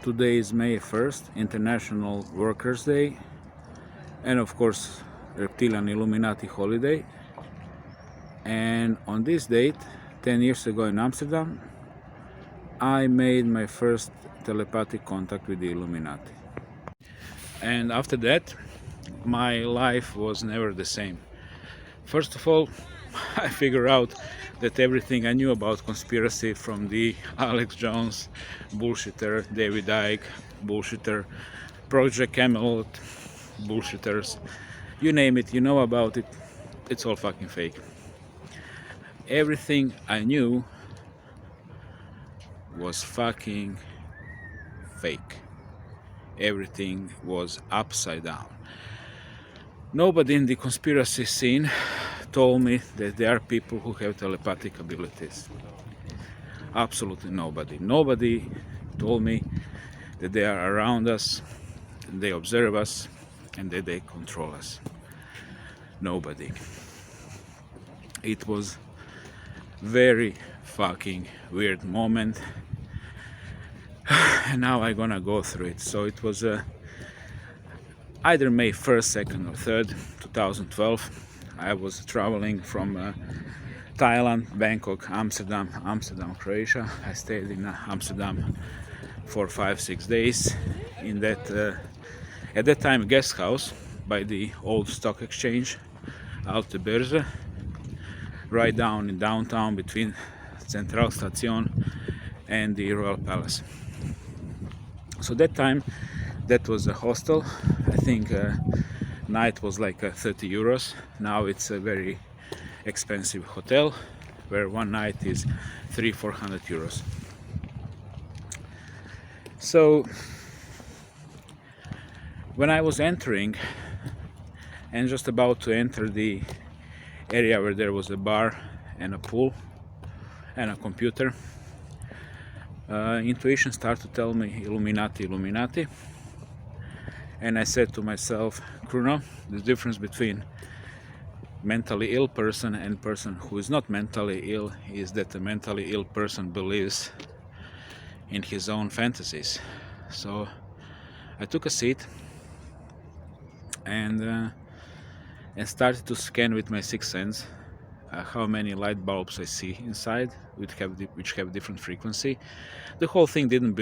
Today is May 1st, International Workers' Day, and of course Reptilian Illuminati holiday. And on this date, 10 years ago in Amsterdam, I made my first telepathic contact with the Illuminati. And after that, my life was never the same. First of all, I figured out that everything I knew about conspiracy, from the Alex Jones bullshitter, David Icke bullshitter, Project Camelot bullshitters, you name it, you know about it, it's all fucking fake. Everything I knew was fucking fake. Everything was upside down. Nobody in the conspiracy scene told me that there are people who have telepathic abilities. Absolutely nobody. Nobody told me that they are around us, they observe us, and that they control us. Nobody. It was very fucking weird moment, and now I'm gonna go through it. So it was either May 1st, 2nd or 3rd, 2012. I was traveling from Thailand, Bangkok, Amsterdam, Croatia. I stayed in Amsterdam for 5-6 days in that, at that time, guest house by the old stock exchange, Alte Börse, right down in downtown between Central Station and the Royal Palace. So that time, that was a hostel. I think night was like 30 euros. Now it's a very expensive hotel where one night is 300-400 euros. So when I was entering and just about to enter the area where there was a bar and a pool and a computer, intuition started to tell me Illuminati, Illuminati. And I said to myself, Kruno, the difference between mentally ill person and person who is not mentally ill is that the mentally ill person believes in his own fantasies. So I took a seat and started to scan with my sixth sense how many light bulbs I see inside, which have different frequency. The whole thing didn't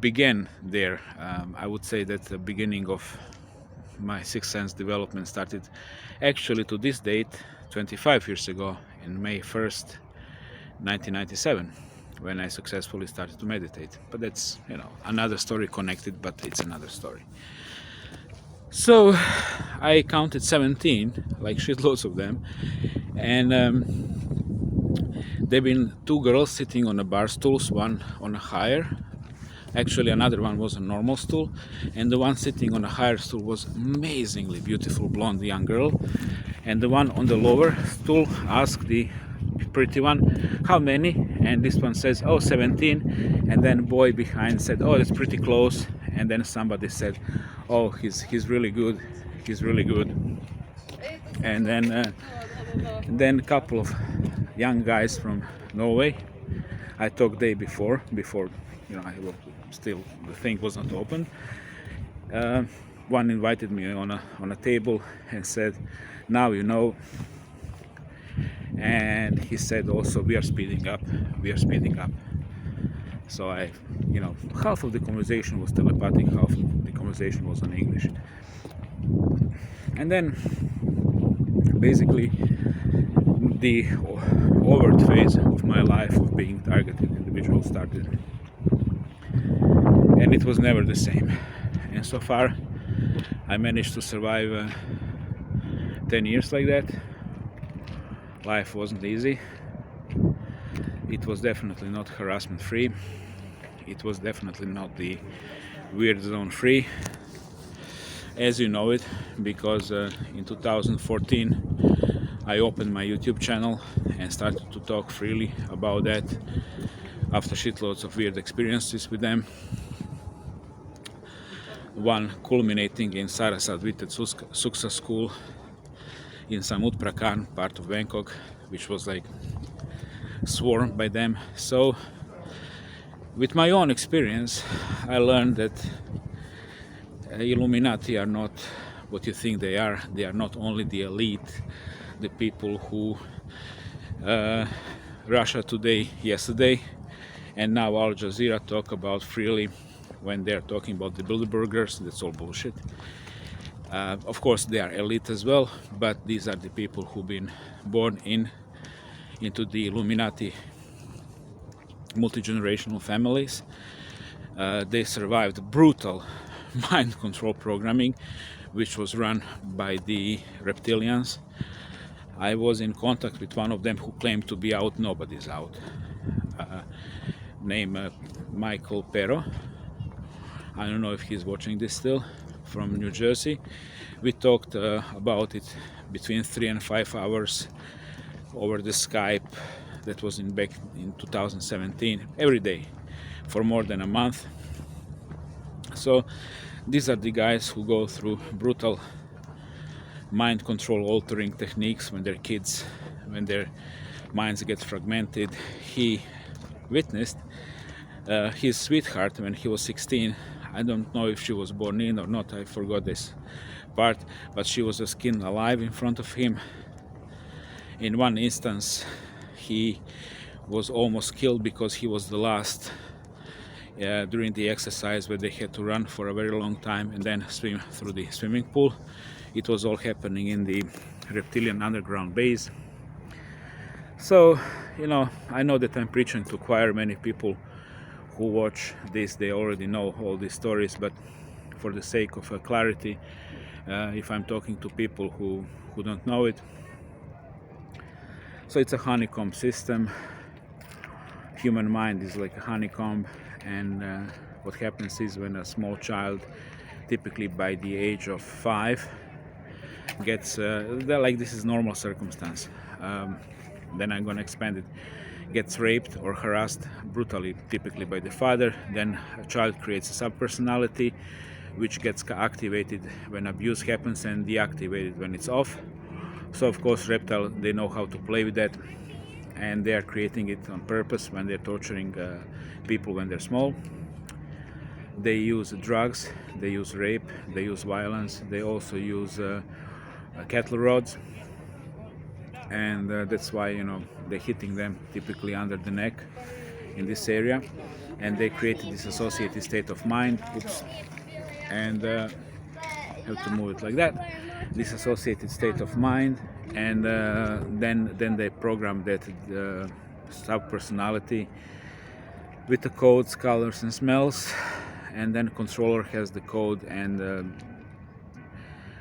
began there. I would say that the beginning of my sixth sense development started actually to this date 25 years ago in May 1st 1997, when I successfully started to meditate. But that's another story connected, but it's another story. So I counted 17, like shitloads of them, and there've been two girls sitting on a bar stools, one on a higher. Actually, another one was a normal stool, and the one sitting on a higher stool was amazingly beautiful blonde young girl. And the one on the lower stool asked the pretty one, how many? And this one says, oh, 17. And then boy behind said, oh, that's pretty close. And then somebody said, oh, he's really good, he's really good. And then a couple of young guys from Norway. I talked day before still the thing was not open. One invited me on a table and said, now you know. And he said also, we are speeding up. So half of the conversation was telepathic, half of the conversation was in English. And then basically the overt phase of my life of being targeted individual started. And it was never the same. And so far, I managed to survive 10 years like that. Life wasn't easy. It was definitely not harassment free. It was definitely not the weird zone free, as you know it, because in 2014 I opened my YouTube channel and started to talk freely about that after shitloads of weird experiences with them. One culminating in Sarasat Vitet Suksa school in Samut Prakan, part of Bangkok, which was like swarmed by them. So With my own experience, I learned that Illuminati are not what you think they are. They are not only the elite, the people who Russia Today yesterday and now Al Jazeera talk about freely when they're talking about the Bilderbergers. That's all bullshit. Of course, they are elite as well, but these are the people who've been born into the Illuminati multi-generational families. They survived brutal mind control programming, which was run by the reptilians. I was in contact with one of them who claimed to be out. Nobody's out. Named Michael Pero. I don't know if he's watching this still, from New Jersey. We talked about it between 3 and 5 hours over the Skype. That was back in 2017, every day for more than a month. So these are the guys who go through brutal mind control altering techniques when they're kids, when their minds get fragmented. He witnessed his sweetheart when he was 16. I don't know if she was born in or not, I forgot this part, but she was skinned alive in front of him. In one instance, he was almost killed because he was the last during the exercise where they had to run for a very long time and then swim through the swimming pool. It was all happening in the reptilian underground base. So, I know that I'm preaching to choir. Many people who watch this, they already know all these stories, but for the sake of clarity, if I'm talking to people who don't know it, so it's a honeycomb system. Human mind is like a honeycomb, and what happens is when a small child, typically by the age of 5, gets like this is normal circumstance, then I'm going to expand it, gets raped or harassed brutally, typically by the father, then a child creates a subpersonality which gets activated when abuse happens and deactivated when it's off. So of course reptile, they know how to play with that, and they are creating it on purpose when they're torturing people when they're small. They use drugs, they use rape, they use violence, they also use cattle rods, and that's why they're hitting them typically under the neck in this area, and they created this associated state of mind. Oops. And have to move it like that, this associated state of mind, and then they program that sub-personality with the codes, colors and smells, and then controller has the code, and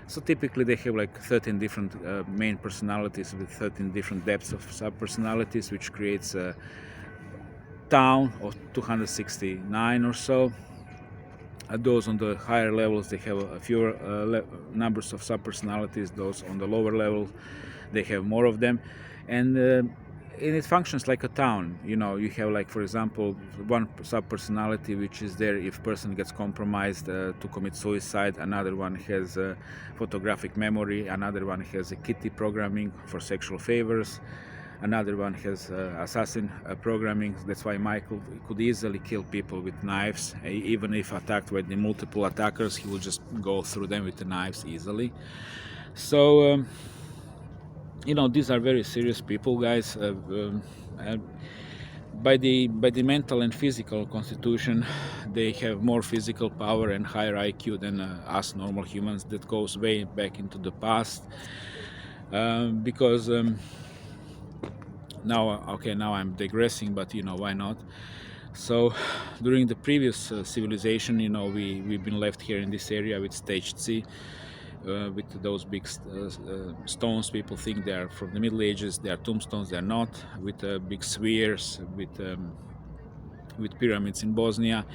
so typically they have like 13 different main personalities with 13 different depths of sub-personalities, which creates a town of 269 or so. Those on the higher levels, they have a fewer numbers of sub-personalities. Those on the lower level, they have more of them, and it functions like a town. You have, like, for example, one sub-personality which is there if person gets compromised to commit suicide. Another one has photographic memory. Another one has a kitty programming for sexual favors. Another one has assassin programming. That's why Michael could easily kill people with knives. Even if attacked by the multiple attackers, he will just go through them with the knives easily. So, these are very serious people, guys. By the mental and physical constitution, they have more physical power and higher IQ than us normal humans. That goes way back into the past, because now I'm digressing, but why not? So during the previous civilization, we've been left here in this area with Stećci, with those big stones. People think they are from the Middle Ages. They are tombstones. They are not. With big spheres, with pyramids in Bosnia,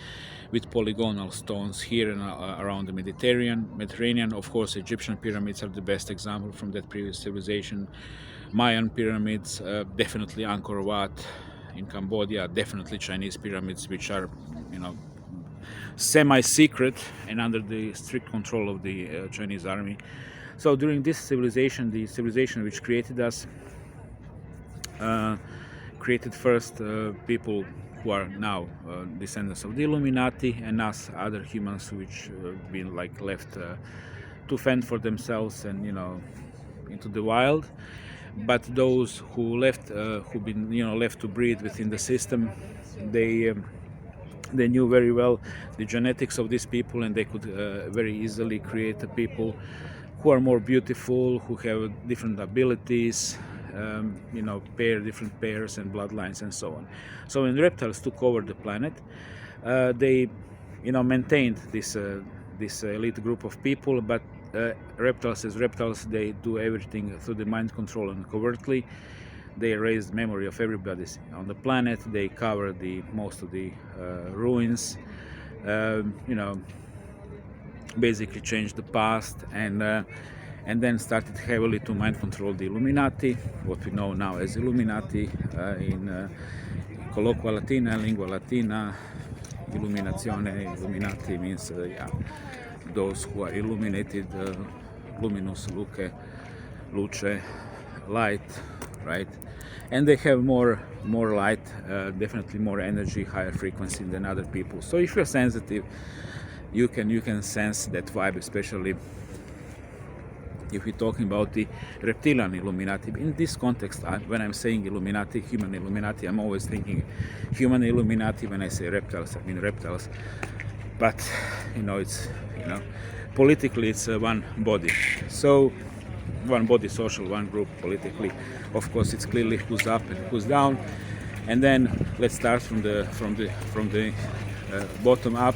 with polygonal stones here and around the Mediterranean. Of course, Egyptian pyramids are the best example from that previous civilization. Mayan pyramids, definitely Angkor Wat in Cambodia, definitely Chinese pyramids, which are, semi-secret and under the strict control of the Chinese army. So during this civilization, the civilization which created us, created first people who are now descendants of the Illuminati, and us other humans which been like left to fend for themselves and into the wild. But those who left, who've been left to breed within the system, they knew very well the genetics of these people, and they could very easily create a people who are more beautiful, who have different abilities, different pairs and bloodlines and so on. So when reptiles took over the planet, they maintained this elite group of people, but reptiles as reptiles, they do everything through the mind control and covertly. They erase memory of everybody on the planet. They cover most of the ruins, basically changed the past, and then started heavily to mind control the Illuminati, what we know now as Illuminati in colloquial Latina, lingua Latina. Illuminazione, Illuminati means those who are illuminated, luminous, luce, light, right? And they have more light, definitely more energy, higher frequency than other people. So if you're sensitive, you can sense that vibe, especially if we're talking about the reptilian Illuminati. In this context, when I'm saying Illuminati, human Illuminati, I'm always thinking human Illuminati. When I say reptiles, I mean reptiles. But it's politically it's one body. So one body, social, one group politically. Of course, it's clearly who's up and who's down. And then let's start from the bottom up.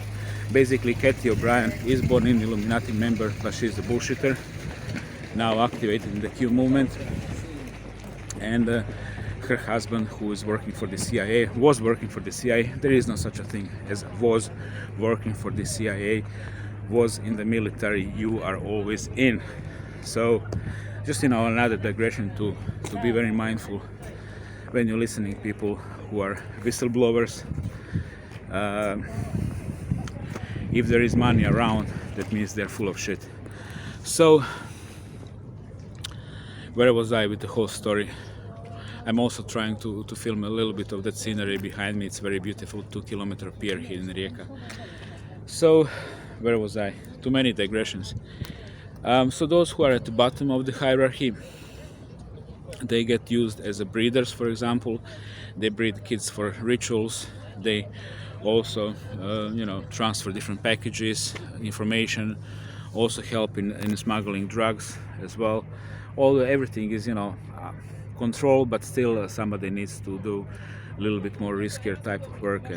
Basically, Katie O'Brien is born in Illuminati member, but she's a bullshitter. Now activated in the Q movement, and her husband, who is working for the CIA, was working for the CIA. There is no such a thing as was working for the CIA. Was in the military. You are always in. So, just another digression to be very mindful when you're listening people who are whistleblowers. If there is money around, that means they're full of shit. So, where was I with the whole story? I'm also trying to film a little bit of that scenery behind me. It's very beautiful, 2-kilometer pier here in Rijeka. So, where was I? Too many digressions. So those who are at the bottom of the hierarchy, they get used as breeders, for example. They breed kids for rituals. They also, transfer different packages, information, also help in smuggling drugs as well. Everything is controlled, but still somebody needs to do a little bit more riskier type of work,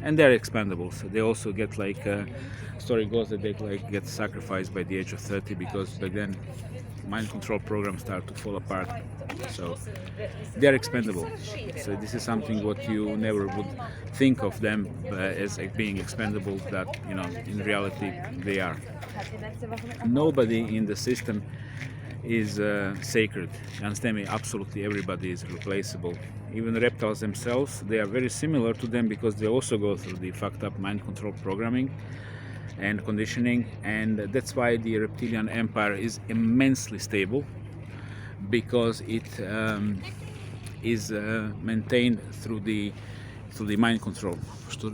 and they're expendable. So they also get story goes that they get sacrificed by the age of 30, because back then mind control programs start to fall apart. So they're expendable. So this is something what you never would think of them as being expendable, that in reality they are. Nobody in the system is sacred. You understand me? Absolutely everybody is replaceable. Even the reptiles themselves, they are very similar to them, because they also go through the fucked up mind control programming and conditioning, and that's why the reptilian empire is immensely stable, because it is maintained through the mind control,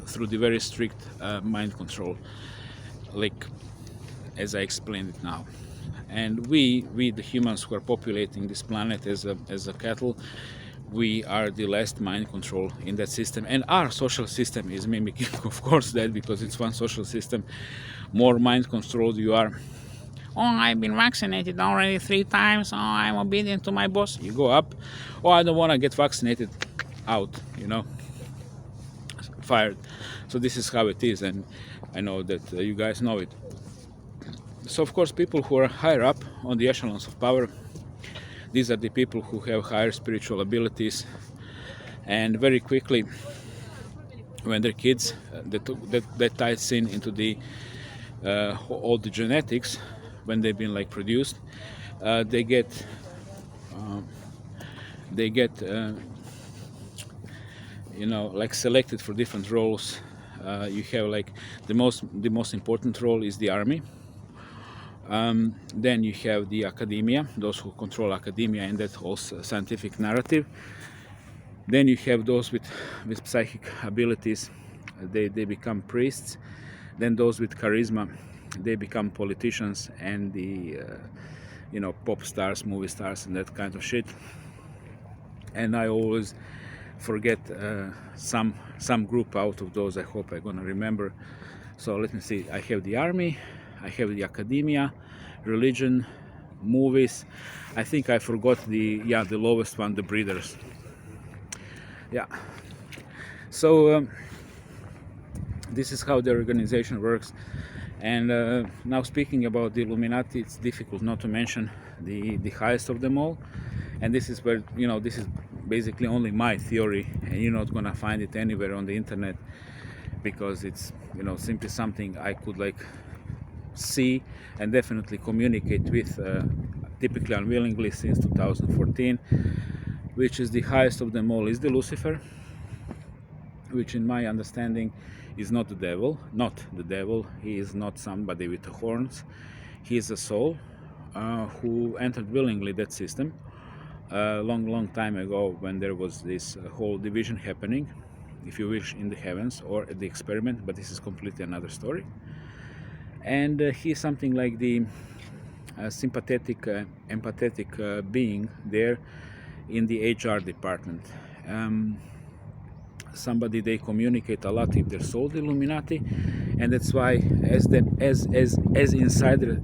through the very strict mind control, like as I explained it now. And we the humans who are populating this planet as a cattle, we are the last mind control in that system, and our social system is mimicking, of course, that, because it's one social system. More mind controlled you are. Oh, I've been vaccinated already 3 times. Oh, I'm obedient to my boss. You go up. Oh, I don't want to get vaccinated. Out. Fired. So this is how it is, and I know that you guys know it. So of course, people who are higher up on the echelons of power, these are the people who have higher spiritual abilities, and very quickly, when they're kids, that ties into the all the genetics. When they've been produced, they get selected for different roles. You have the most important role is the army. Then you have the academia, those who control academia and that whole scientific narrative. Then you have those with psychic abilities, they become priests. Then those with charisma, they become politicians and the pop stars, movie stars, and that kind of shit. And I always forget some group out of those. I hope I'm gonna remember. So let me see. I have the army, I have the academia, religion, movies. I think I forgot the lowest one, the breeders. Yeah. So this is how the organization works. And now speaking about the Illuminati, it's difficult not to mention the highest of them all. And this is where, this is basically only my theory, and you're not gonna find it anywhere on the internet, because it's simply something I could see and definitely communicate with, typically unwillingly, since 2014, which is the highest of them all is the Lucifer, which in my understanding is not the devil. He is not somebody with horns. He is a soul who entered willingly that system long time ago, when there was this whole division happening, if you wish, in the heavens or at the experiment, but this is completely another story. And he's something like the sympathetic, empathetic being there in the HR department. Somebody they communicate a lot with their soul, the Illuminati, and that's why as insiders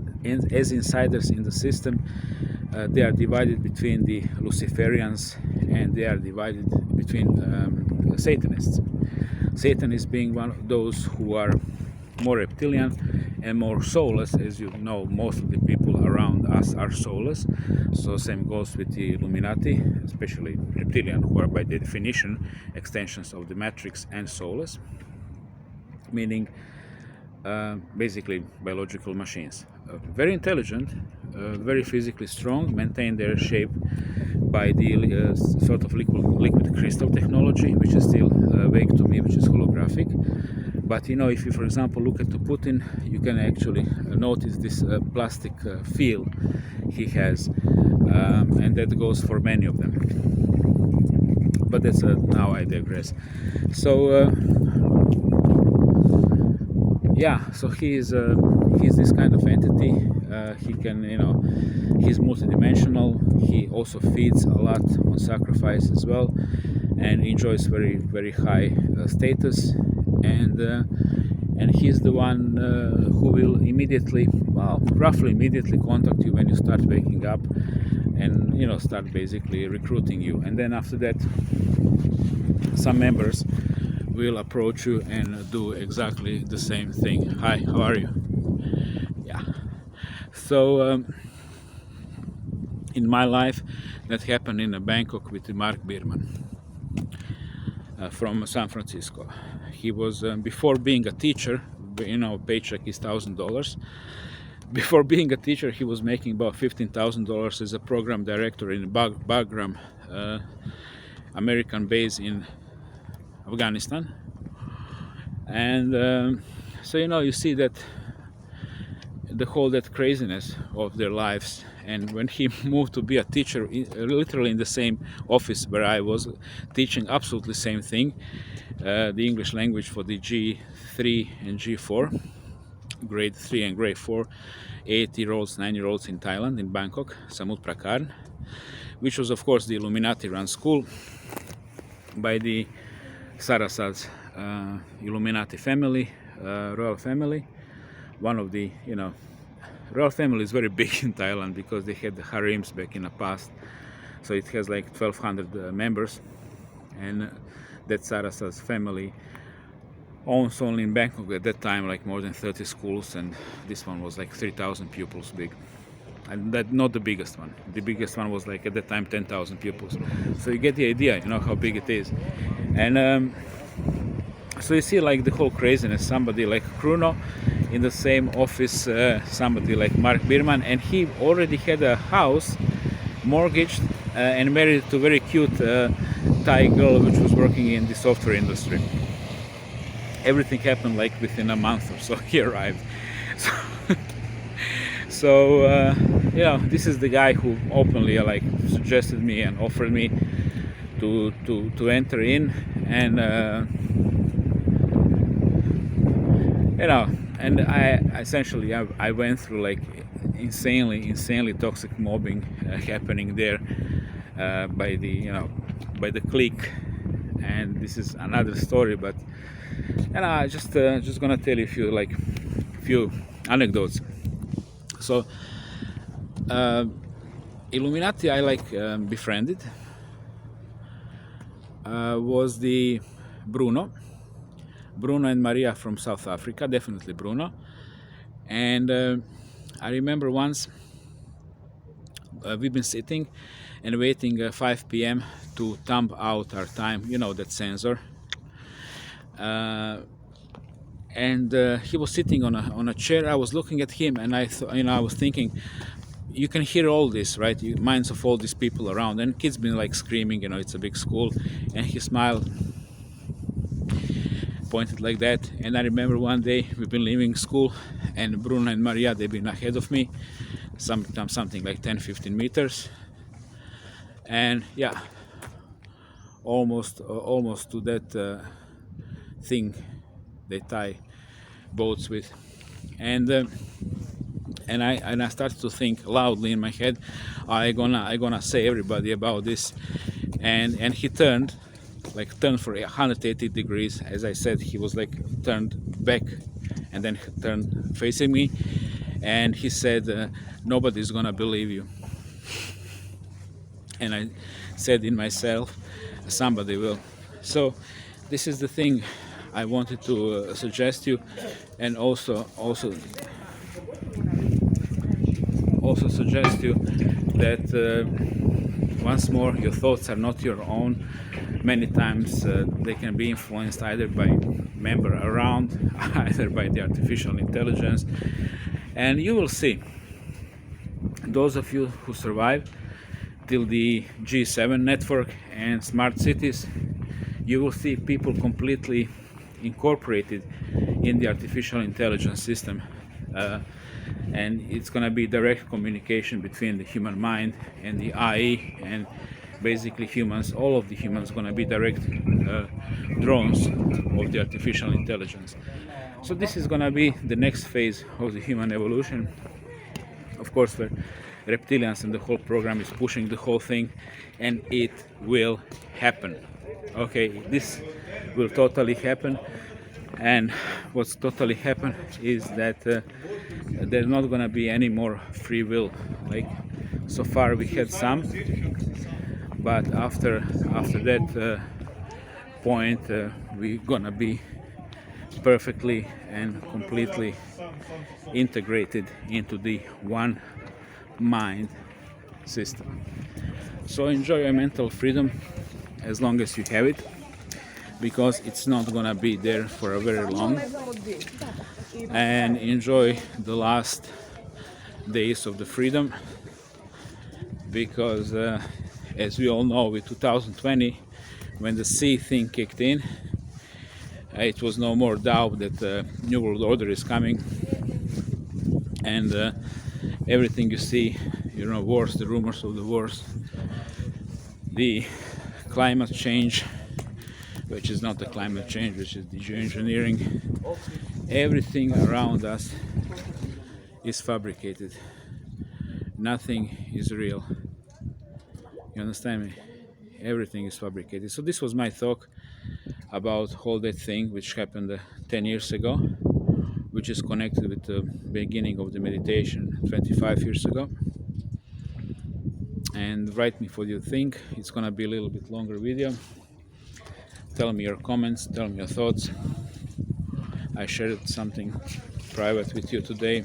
in the system, they are divided between the Luciferians, and they are divided between Satanists. Satanists being one of those who are more reptilian and more soulless. As you know, most of the people around us are soulless. So same goes with the Illuminati, especially reptilian, who are by definition extensions of the Matrix and soulless, meaning basically biological machines. Very intelligent, very physically strong, maintain their shape by the sort of liquid crystal technology, which is still vague to me, which is holographic. But if you, for example, look at Putin, you can actually notice this plastic feel he has, and that goes for many of them. But that's now I digress. So so he's this kind of entity. He can, he's multidimensional. He also feeds a lot on sacrifice as well, and enjoys very, very high status. And he's the one who will roughly immediately contact you when you start waking up, and start basically recruiting you. And then after that, some members will approach you and do exactly the same thing. Hi, how are you? Yeah. So in my life, that happened in Bangkok with Mark Bierman from San Francisco. He was before being a teacher, paycheck is $1,000. Before being a teacher, he was making about $15,000 as a program director in Bagram, American base in Afghanistan. And so you see that that craziness of their lives. And when he moved to be a teacher, literally in the same office where I was teaching absolutely same thing, the English language for the G3 and G4, grade 3 and grade 4, 8-year-olds, 9-year-olds in Thailand, in Bangkok, Samut Prakan, which was of course the Illuminati run school by the Sarasats Illuminati family, royal family. One of the, royal family is very big in Thailand because they had the harems back in the past. So it has like 1,200 members, and that Sarasats family owns only in Bangkok at that time like more than 30 schools, and this one was like 3,000 pupils big. And that not the biggest one. The biggest one was like at that time 10,000 pupils. So you get the idea, how big it is. And so you see like the whole craziness. Somebody like Kruno in the same office, somebody like Mark Bierman, and he already had a house mortgaged and married to a very cute Thai girl which was working in the software industry. Everything happened like within a month or so. He arrived. So this is the guy who openly suggested me and offered me to enter in, and you know, and I essentially I went through like insanely toxic mobbing happening there by the clique, and this is another story, but I just gonna tell you a few anecdotes. So Illuminati I befriended was the Bruno and Maria from South Africa, definitely Bruno. And I remember once we've been sitting and waiting 5 p.m. to thumb out our time, you know, that sensor. And he was sitting on a chair. I was looking at him, and I was thinking, you can hear all this, right? Minds of all these people around, and kids been like screaming, you know, it's a big school. And he smiled, pointed like that. And I remember one day we've been leaving school, and Bruno and Maria, they've been ahead of me, something like 10-15 meters. And yeah, almost to that thing they tie boats with. And I started to think loudly in my head, I gonna say everybody about this. And he turned for 180 degrees. As I said, he was like turned back and then turned facing me, and he said, nobody's gonna believe you. And I said in myself, somebody will. So this is the thing I wanted to suggest you, and also suggest you that once more, your thoughts are not your own. Many times they can be influenced either by member around, either by the artificial intelligence. And you will see, those of you who survive till the G7 network and smart cities, you will see people completely incorporated in the artificial intelligence system. And it's going to be direct communication between the human mind and the AI, and basically humans, all of the humans, going to be direct drones of the artificial intelligence. So this is going to be the next phase of the human evolution, of course, where reptilians and the whole program is pushing the whole thing, and it will happen. Okay, this will totally happen. And what's totally happen is that there's not going to be any more free will. Like so far we had some, but after that point we're gonna be perfectly and completely integrated into the one mind system. So enjoy your mental freedom as long as you have it, because it's not gonna be there for a very long. And enjoy the last days of the freedom, because as we all know, with 2020, when the C thing kicked in, it was no more doubt that the New World Order is coming. And everything you see, wars, the rumors of the wars, the climate change, which is not the climate change, which is the geoengineering, everything around us is fabricated. Nothing is real. You understand me? Everything is fabricated. So this was my talk about all that thing which happened 10 years ago, which is connected with the beginning of the meditation 25 years ago. And write me what you think. It's gonna be a little bit longer video. Tell me your comments, tell me your thoughts. I shared something private with you today.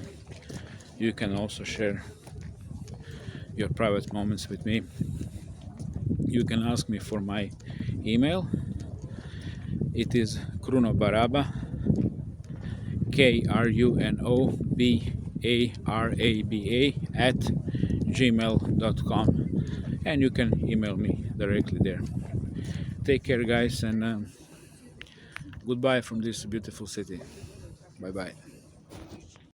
You can also share your private moments with me. You can ask me for my email. It is Kruno Baraba, KRUNOBARABA @gmail.com, and you can email me directly there. Take care, guys, and goodbye from this beautiful city. Bye bye.